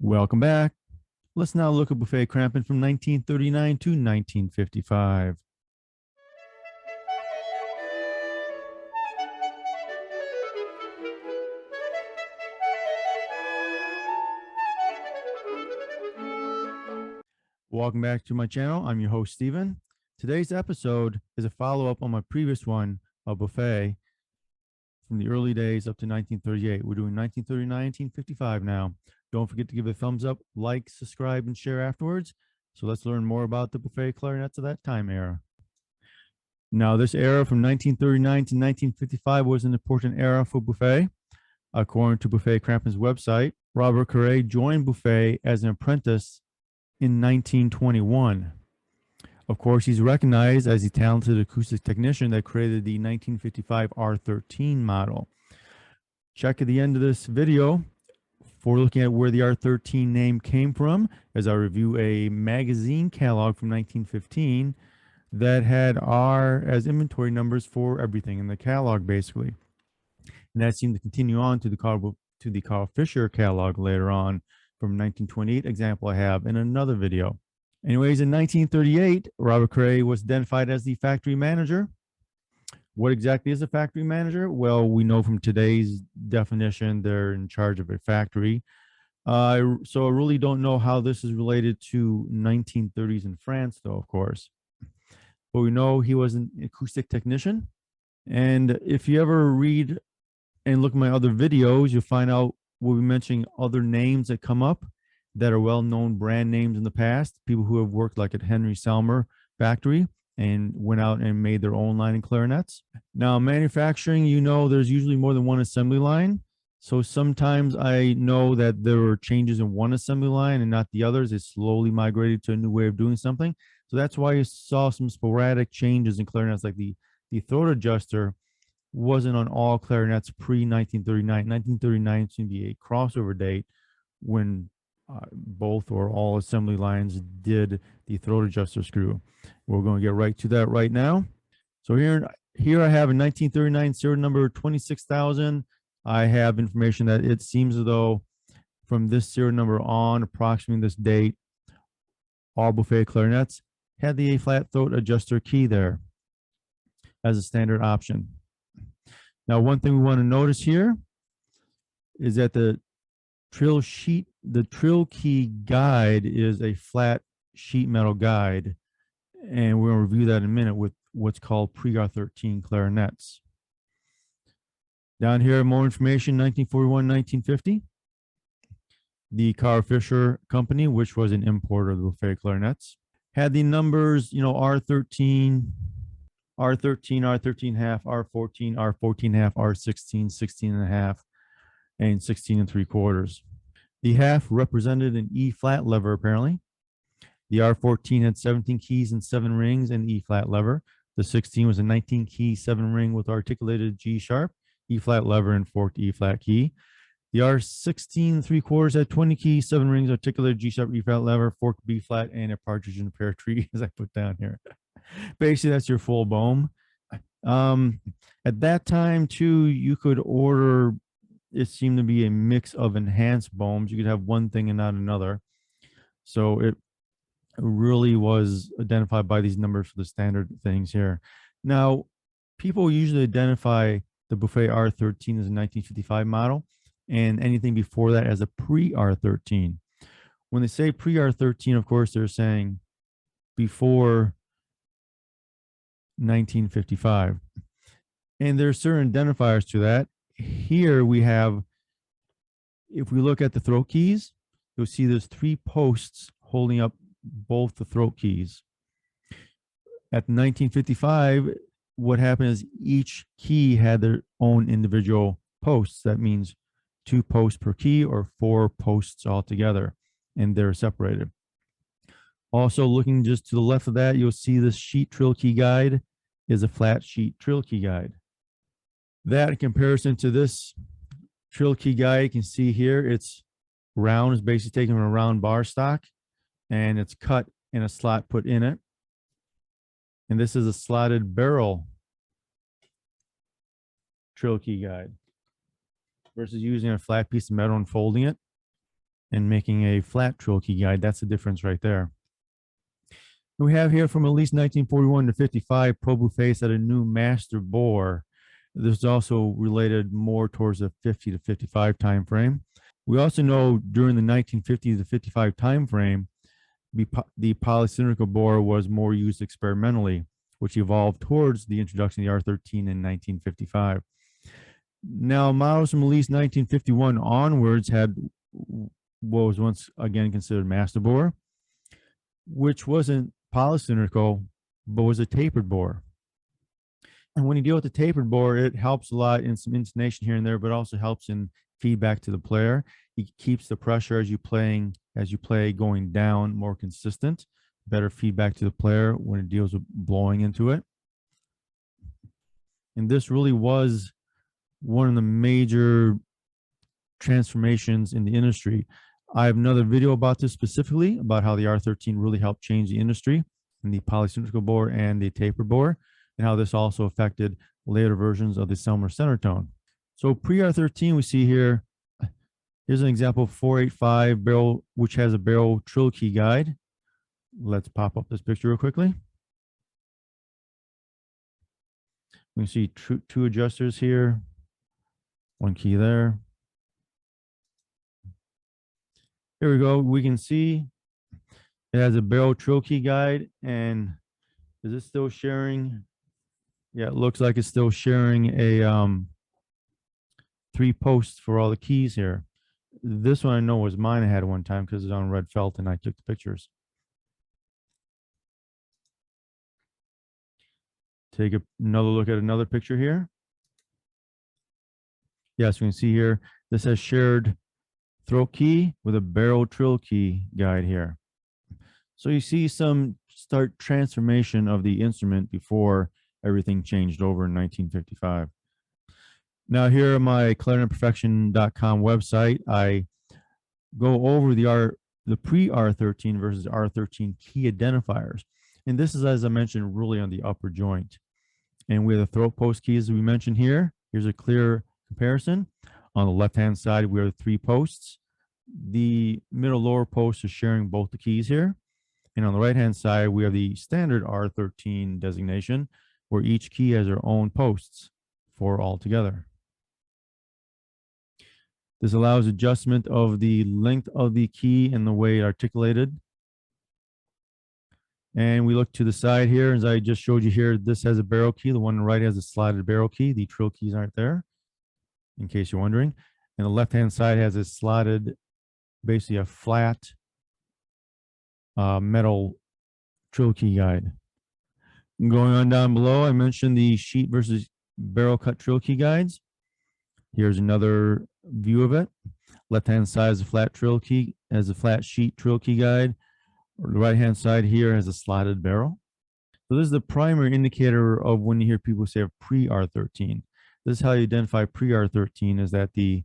Welcome back. Let's now look at Buffet Crampon from 1939 to 1955. Welcome back to my channel. I'm your host, Steven. Today's episode is a follow-up on my previous one of Buffet from the early days up to 1938. We're doing 1939, 1955 now. Don't forget to give it a thumbs up, like, subscribe, and share afterwards. So let's learn more about the Buffet clarinets of that time era. Now, this era from 1939 to 1955 was an important era for Buffet. According to Buffet Crampon's website, Robert PreR joined Buffet as an apprentice in 1921. Of course, he's recognized as the talented acoustic technician that created the 1955 R13 model. Check at the end of this video for looking at where the R13 name came from, as I review a magazine catalog from 1915 that had R as inventory numbers for everything in the catalog, basically. And that seemed to continue on to the Carl Fisher catalog later on from 1928 example I have in another video. Anyways, in 1938, Robert PreR was identified as the factory manager. What exactly is a factory manager? Well, we know from today's definition, they're in charge of a factory. So I really don't know how this is related to 1930s in France, though, of course. But we know he was an acoustic technician. And if you ever read and look at my other videos, you'll find out we'll be mentioning other names that come up that are well-known brand names in the past, people who have worked like at Henry Selmer factory and went out and made their own line of clarinets. Now, manufacturing, you know, there's usually more than one assembly line. So sometimes I know that there were changes in one assembly line and not the others. It slowly migrated to a new way of doing something. So that's why you saw some sporadic changes in clarinets, like the throat adjuster wasn't on all clarinets pre-1939. 1939 seemed to be a crossover date when both or all assembly lines did the throat adjuster screw. We're going to get right to that right now. So here I have a 1939 serial number 26,000. I have information that it seems as though from this serial number on, approximately this date, all Buffet clarinets had the A-flat throat adjuster key there as a standard option. Now, one thing we want to notice here is that the trill key guide is a flat sheet metal guide, and we're going to review that in a minute with what's called PreR13 clarinets. Down here, more information, 1941, 1950. The Carl Fisher Company, which was an importer of the Buffet clarinets, had the numbers, you know, R13, R13 half, R14, R14 half, R16, 16 and a half, and 16 3/4. The half represented an E flat lever, apparently. The R14 had 17 keys and 7 rings and E flat lever. The 16 was a 19 key, 7 ring with articulated G sharp, E flat lever, and forked E flat key. The R16 3/4 had 20 keys, 7 rings, articulated G sharp, E flat lever, forked B flat, and a partridge in a pear tree, as I put down here. Basically, that's your full bohm. At that time, too, you could order, it seemed to be a mix of enhanced bohms. You could have one thing and not another. So it really was identified by these numbers for the standard things here. Now, people usually identify the Buffet R13 as a 1955 model and anything before that as a pre-R13. When they say pre-R13, of course, they're saying before 1955. And there are certain identifiers to that. Here we have, if we look at the throat keys, you'll see there's 3 posts holding up both the throat keys. At 1955, what happened is each key had their own individual posts. That means 2 posts per key or 4 posts altogether, and they're separated. Also, looking just to the left of that, you'll see this sheet trill key guide is a flat sheet trill key guide. That in comparison to this trill key guide, you can see here, it's round, is basically taken from a round bar stock, and it's cut and a slot put in it. And this is a slotted barrel trill key guide versus using a flat piece of metal and folding it. and making a flat trill key guide. That's the difference right there. We have here from at least 1941 to 55, Pro Buffet set a new master bore. This is also related more towards the 50 to 55 time frame. We also know during the 1950 to 55 time frame, the polycylindrical bore was more used experimentally, which evolved towards the introduction of the R13 in 1955. Now, models from at least 1951 onwards had what was once again considered master bore, which wasn't polycylindrical, but was a tapered bore. And when you deal with the tapered bore, it helps a lot in some intonation here and there, but also helps in feedback to the player. It keeps the pressure as you play going down more consistent, better feedback to the player when it deals with blowing into it. And this really was one of the major transformations in the industry. I have another video about this specifically, about how the R13 really helped change the industry in the polycylindrical bore and the taper bore, and how this also affected later versions of the Selmer center tone. So PreR13 we see here, here's an example of 485 barrel, which has a barrel trill key guide. Let's pop up this picture real quickly. We can see two adjusters here, one key there. Here we go. We can see it has a barrel trill key guide, and is it still sharing? Yeah, it looks like it's still sharing a 3 posts for all the keys here. This one I know was mine I had one time because it's on red felt and I took the pictures. Take another look at another picture here. Yes, we can see here, this has shared throat key with a barrel trill key guide here. So you see some start transformation of the instrument before everything changed over in 1955. Now here on my clarinetperfection.com website, I go over the PreR13 versus R13 key identifiers. And this is, as I mentioned, really on the upper joint. And we have the throat post keys we mentioned here. Here's a clear comparison. On the left-hand side, we have 3 posts. The middle lower post is sharing both the keys here. And on the right-hand side, we have the standard R13 designation, where each key has their own posts, 4 altogether. This allows adjustment of the length of the key and the way it articulated. And we look to the side here, as I just showed you here, this has a barrel key. The one on the right has a slotted barrel key. The trill keys aren't there, in case you're wondering. And the left-hand side has a slotted, basically a flat metal trill key guide. Going on down below, I mentioned the sheet versus barrel cut trill key guides. Here's another view of it. Left-hand side is a flat trill key, has a flat sheet trill key guide. The right-hand side here has a slotted barrel. So this is the primary indicator of when you hear people say PreR13. This is how you identify PreR13, is that the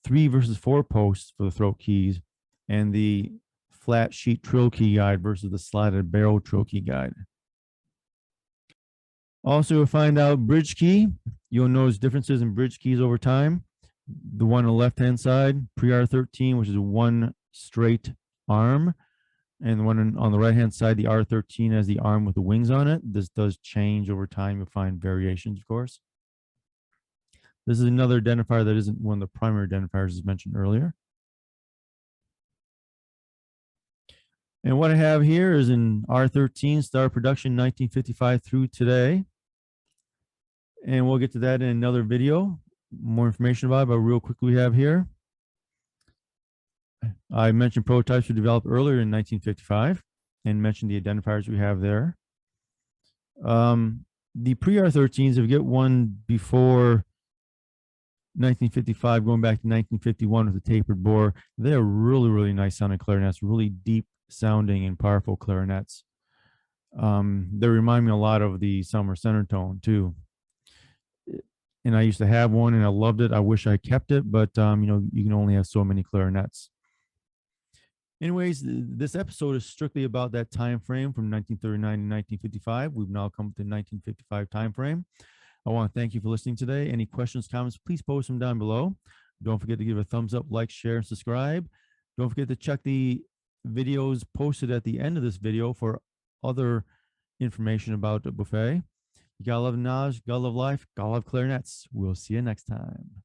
3 versus 4 posts for the throat keys and the flat sheet trill key guide versus the slotted barrel trill key guide. Also, you'll find out bridge key. You'll notice differences in bridge keys over time. The one on the left-hand side, PreR13, which is one straight arm, and the one on the right-hand side, the R13, has the arm with the wings on it. This does change over time. You'll find variations, of course. This is another identifier that isn't one of the primary identifiers as mentioned earlier. And what I have here is an R13 start production 1955 through today. And we'll get to that in another video. More information about it, but real quickly we have here. I mentioned prototypes were developed earlier in 1955 and mentioned the identifiers we have there. The PreR13s, if you get one before 1955, going back to 1951 with the tapered bore, they're really, really nice sounding clarinets, really deep sounding and powerful clarinets. They remind me a lot of the Selmer center tone too. And I used to have one and I loved it. I wish I kept it, but you know, you can only have so many clarinets. Anyways, this episode is strictly about that time frame from 1939 to 1955. We've now come to the 1955 time frame. I want to thank you for listening today. Any questions, comments, please post them down below. Don't forget to give a thumbs up, like, share, and subscribe. Don't forget to check the videos posted at the end of this video for other information about the buffet. You gotta love knowledge, gotta love life, gotta love clarinets. We'll see you next time.